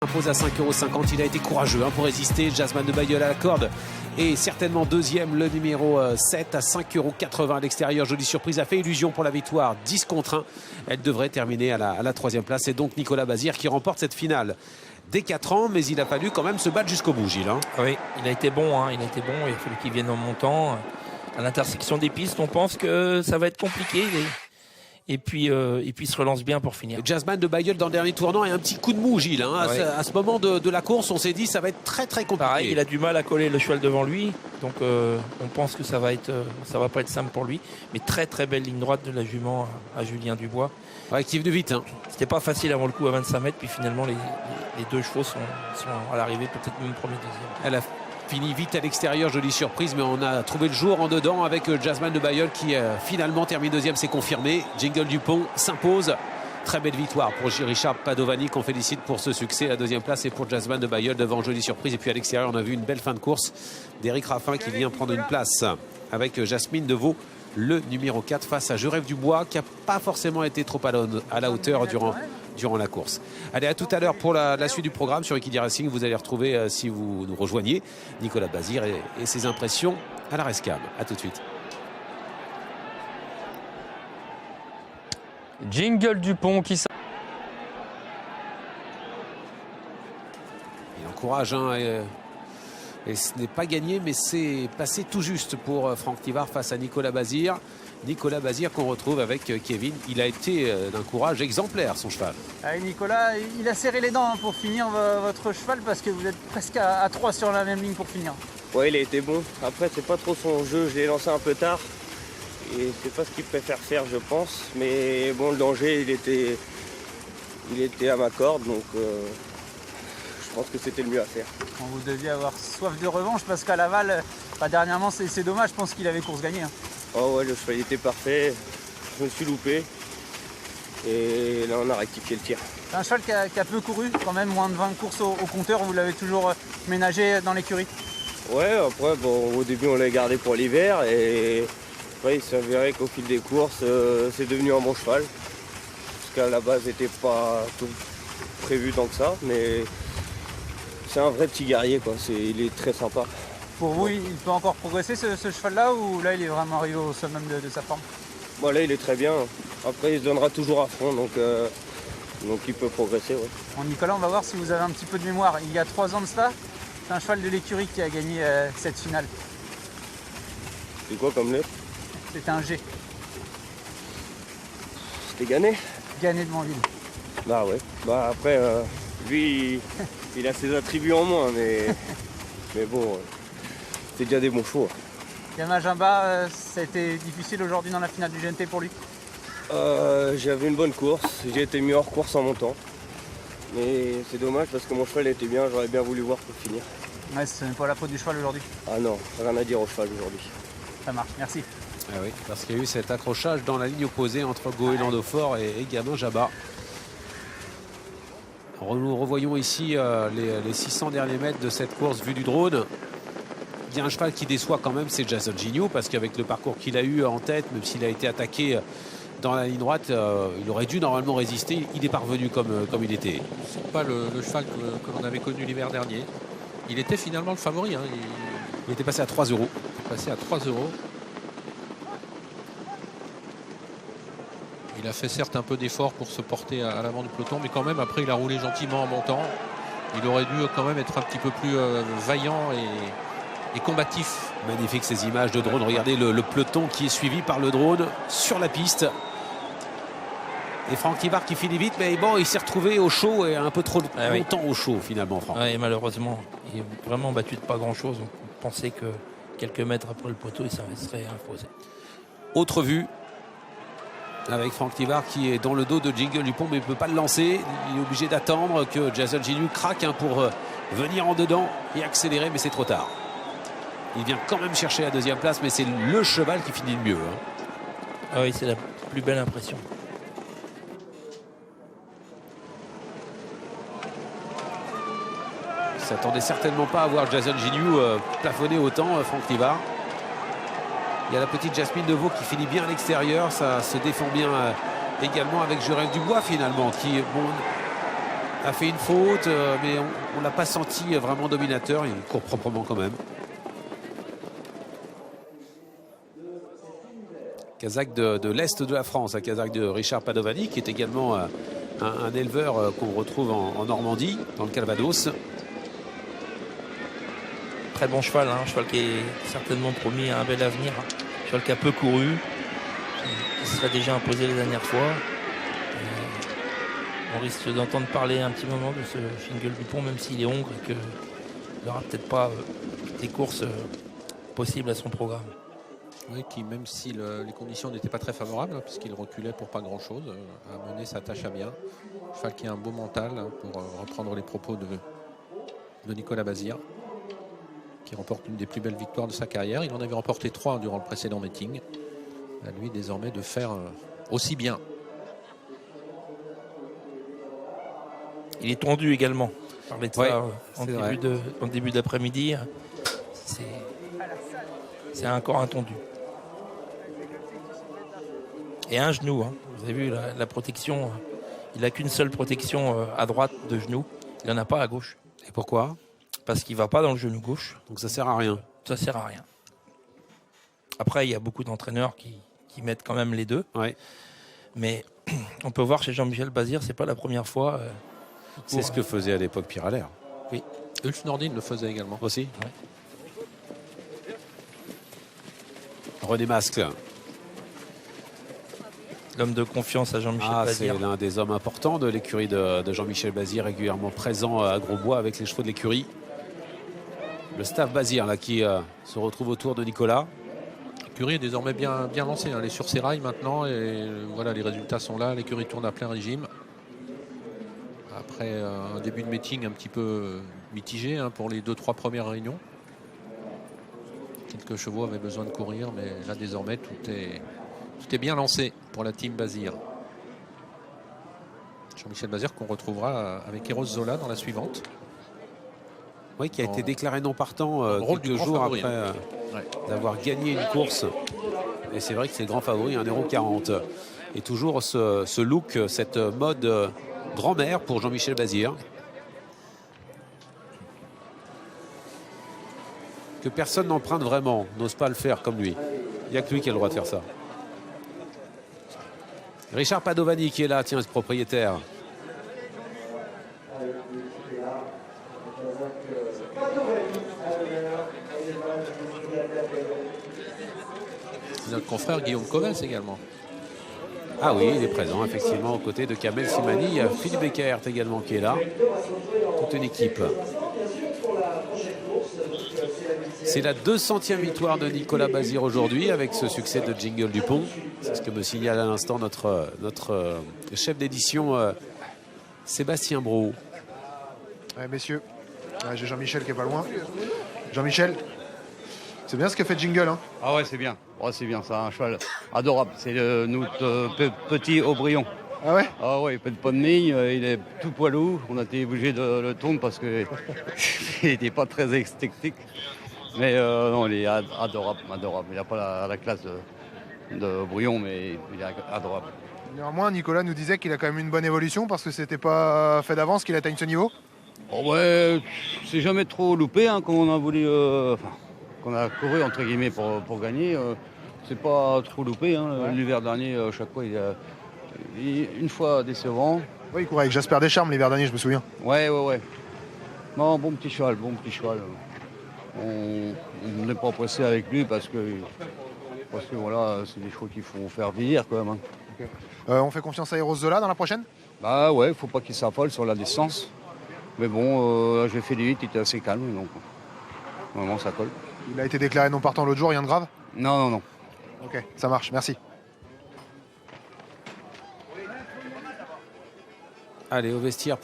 Impose à 5,50 €. Il a été courageux pour résister. Jasmine de Bailleul à la corde. Et certainement deuxième, le numéro 7 à 5,80 € à l'extérieur. Jolie surprise, a fait illusion pour la victoire. 10 contre 1. Elle devrait terminer à la troisième place. Et donc Nicolas Bazir qui remporte cette finale dès 4 ans. Mais il a fallu quand même se battre jusqu'au bout, Gilles. Oui, il a été bon. Il a été bon. Il a fallu qu'il vienne en montant. À l'intersection des pistes, on pense que ça va être compliqué. Et puis il se relance bien pour finir. Jasmine de Bailleul dans le dernier tournant et un petit coup de mou, Gilles. Ouais. À ce moment de la course, on s'est dit ça va être très très compliqué. Pareil, il a du mal à coller le cheval devant lui. Donc on pense que ça va pas être simple pour lui. Mais très très belle ligne droite de la jument à Julien Dubois. Ouais, qui est venu vite. C'était pas facile avant le coup à 25 mètres. Puis finalement, les deux chevaux sont à l'arrivée, peut-être même premier, deuxième. Elle a fini vite à l'extérieur, jolie surprise, mais on a trouvé le jour en dedans avec Jasmine de Bailleul qui finalement termine deuxième, c'est confirmé. Jingle Dupont s'impose. Très belle victoire pour Richard Padovani qu'on félicite pour ce succès. La deuxième place est pour Jasmine de Bailleul devant jolie surprise. Et puis à l'extérieur, on a vu une belle fin de course d'Éric Raffin qui vient prendre une place avec Jasmine Deveau, le numéro 4 face à Jurève Dubois qui n'a pas forcément été trop à la hauteur durant la course. Allez, à tout à l'heure pour la suite du programme sur Equidna Racing. Vous allez retrouver, si vous nous rejoignez, Nicolas Bazir et ses impressions à la rescale. À tout de suite. Jingle Dupont qui Il encourage, et ce n'est pas gagné, mais c'est passé tout juste pour Franck Tivard face à Nicolas Bazir. Nicolas Bazir qu'on retrouve avec Kevin. Il a été d'un courage exemplaire, son cheval. Allez, Nicolas, il a serré les dents pour finir votre cheval parce que vous êtes presque à 3 sur la même ligne pour finir. Ouais, il a été bon. Après, c'est pas trop son jeu. Je l'ai lancé un peu tard. Et c'est pas ce qu'il préfère faire, je pense. Mais bon, le danger, il était à ma corde. Donc, je pense que c'était le mieux à faire. Bon, vous deviez avoir soif de revanche parce qu'à Laval, dernièrement, c'est dommage. Je pense qu'il avait course gagnée. Oh ouais, le cheval était parfait. Je me suis loupé. Et là, on a rectifié le tir. C'est un cheval qui a peu couru, quand même, moins de 20 courses au compteur. Vous l'avez toujours ménagé dans l'écurie? Ouais, après, bon, au début, on l'a gardé pour l'hiver. Et après, il s'avérait qu'au fil des courses, c'est devenu un bon cheval. Parce qu'à la base, c'était pas tout prévu tant que ça. Mais c'est un vrai petit guerrier, quoi. Il est très sympa. Pour vous, il peut encore progresser ce cheval-là ou là il est vraiment arrivé au summum de sa forme? Bon, là il est très bien. Après il se donnera toujours à fond, donc il peut progresser. Ouais. Bon, Nicolas, on va voir si vous avez un petit peu de mémoire. Il y a 3 ans de cela, c'est un cheval de l'écurie qui a gagné cette finale. C'est quoi comme lettre? C'était un G. C'était Gannet? Gannet de Manville. Bah ouais. Bah après, lui, il a ses attributs en moins, mais bon. C'est déjà des bons chevaux. Yamajimba, ça a été difficile aujourd'hui dans la finale du GNT pour lui? J'avais une bonne course, j'ai été mieux hors course en montant. Mais c'est dommage parce que mon cheval était bien, j'aurais bien voulu voir pour finir. Ouais, ce n'est pas la faute du cheval aujourd'hui. Ah non, rien à dire au cheval aujourd'hui. Ça marche, merci. Ah oui, parce qu'il y a eu cet accrochage dans la ligne opposée entre Goéland Fort et Gamin Jabba. Nous revoyons ici les 600 derniers mètres de cette course vue du drone. Il y a un cheval qui déçoit quand même, c'est Jason Gignoux, parce qu'avec le parcours qu'il a eu en tête, même s'il a été attaqué dans la ligne droite, il aurait dû normalement résister. Il est parvenu comme il était. C'est pas le cheval que l'on avait connu l'hiver dernier. Il était finalement le favori. Il était passé à 3 €. Passé à 3 €. Il a fait certes un peu d'effort pour se porter à l'avant du peloton, mais quand même après il a roulé gentiment en montant. Il aurait dû quand même être un petit peu plus vaillant et combatif. Magnifique ces images de drone. Regardez le peloton qui est suivi par le drone sur la piste. Et Franck Tivard qui finit vite, mais bon, il s'est retrouvé au chaud et un peu trop longtemps au chaud finalement, Franck. Et malheureusement, il est vraiment battu de pas grand-chose. On pensait que quelques mètres après le poteau, il serait imposé. Autre vue avec Franck Tivard qui est dans le dos de Jingle Dupont, mais il ne peut pas le lancer. Il est obligé d'attendre que Jason Gignoux craque pour venir en dedans et accélérer, mais c'est trop tard. Il vient quand même chercher la deuxième place, mais c'est le cheval qui finit le mieux. Ah oui, c'est la plus belle impression. Il ne s'attendait certainement pas à voir Jason Gignoux plafonner autant, Franck Tivard. Il y a la petite Jasmine Deveau qui finit bien à l'extérieur. Ça se défend bien également avec Jurève Dubois finalement, qui a fait une faute, mais on ne l'a pas senti vraiment dominateur. Il court proprement quand même. Kazakh de l'Est de la France, un Kazakh de Richard Padovani, qui est également un éleveur qu'on retrouve en Normandie, dans le Calvados. Très bon cheval, un cheval qui est certainement promis à un bel avenir. Un cheval qui a peu couru, qui se serait déjà imposé les dernières fois. On risque d'entendre parler un petit moment de ce Jingle Dupont, même s'il est hongre et qu'il n'aura peut-être pas des courses possibles à son programme. Oui, qui même si les conditions n'étaient pas très favorables, puisqu'il reculait pour pas grand-chose, a mené sa tâche à bien. Cheval qui a un beau mental, pour reprendre les propos de Nicolas Bazir, qui remporte une des plus belles victoires de sa carrière. Il en avait remporté 3 durant le précédent meeting. À lui désormais de faire aussi bien. Il est tendu également. On parlait de ça en début d'après-midi. C'est encore un tendu. Et un genou. Vous avez vu la protection. Il n'a qu'une seule protection à droite de genou. Il n'en a pas à gauche. Et pourquoi? Parce qu'il ne va pas dans le genou gauche. Donc ça sert à rien. Ça sert à rien. Après, il y a beaucoup d'entraîneurs qui mettent quand même les deux. Ouais. Mais on peut voir chez Jean-Michel Bazir, c'est pas la première fois. C'est ce que faisait à l'époque Pierre Allaire. Oui. Ulf Nordin le faisait également. Aussi. Ouais. René Masque. L'homme de confiance à Jean-Michel Bazir. C'est l'un des hommes importants de l'écurie de Jean-Michel Bazir, régulièrement présent à Grosbois avec les chevaux de l'écurie. Le staff Bazir là, qui se retrouve autour de Nicolas. L'écurie est désormais bien lancée. Elle est sur ses rails maintenant et voilà, les résultats sont là. L'écurie tourne à plein régime. Après un début de meeting un petit peu mitigé pour les 2-3 premières réunions. Quelques chevaux avaient besoin de courir, mais là désormais tout est bien lancé pour la team Bazir. Jean-Michel Bazir qu'on retrouvera avec Eros Zola dans la suivante. Oui, qui a été déclaré non partant quelques jours favori, après d'avoir gagné une course. Et c'est vrai que c'est le grand favori, 1,40 €. Et toujours ce look, cette mode grand-mère pour Jean-Michel Bazir. Que personne n'emprunte vraiment, n'ose pas le faire comme lui. Il n'y a que lui qui a le droit de faire ça. Richard Padovani qui est là, tiens, ce propriétaire. Notre confrère Guillaume Covès également. Ah oui, il est présent effectivement aux côtés de Kamel Simani. Il y a Philippe Eckert également qui est là. Toute une équipe. C'est la 200e victoire de Nicolas Bazir aujourd'hui avec ce succès de Jingle Dupont. C'est ce que me signale à l'instant notre chef d'édition Sébastien Brault. Ouais, messieurs, j'ai Jean-Michel qui est pas loin. Jean-Michel, c'est bien ce que fait Jingle. Hein. Ah ouais, c'est bien. Oh, c'est bien, c'est un cheval adorable. C'est notre petit Aubryon. Ah ouais? Ah ouais, il fait de pommes de ligne, il est tout poilou. On a été obligé de le tourner parce qu'il n'était pas très esthétique. Mais non, il est adorable. Il n'a pas la classe de Aubryon, mais il est adorable. Néanmoins, Nicolas nous disait qu'il a quand même une bonne évolution parce que c'était pas fait d'avance qu'il atteigne ce niveau. Oh ouais, c'est jamais trop loupé quand on a voulu, qu'on a couru entre guillemets pour gagner. C'est pas trop loupé. Ouais. L'hiver dernier, chaque fois, il une fois décevant. Oui, il courait avec Jasper Descharmes l'hiver dernier, je me souviens. Ouais. Non, bon petit cheval. On n'est pas pressé avec lui parce que voilà, c'est des chevaux qu'il faut faire vieillir quand même. Okay. On fait confiance à Eros Zola dans la prochaine? Bah ouais, faut pas qu'il s'affole sur la distance. Mais bon, j'ai fait des hits, il était assez calme, donc vraiment ça colle. Il a été déclaré non partant l'autre jour, rien de grave? Non. Ok, ça marche, merci. Allez, au vestiaire.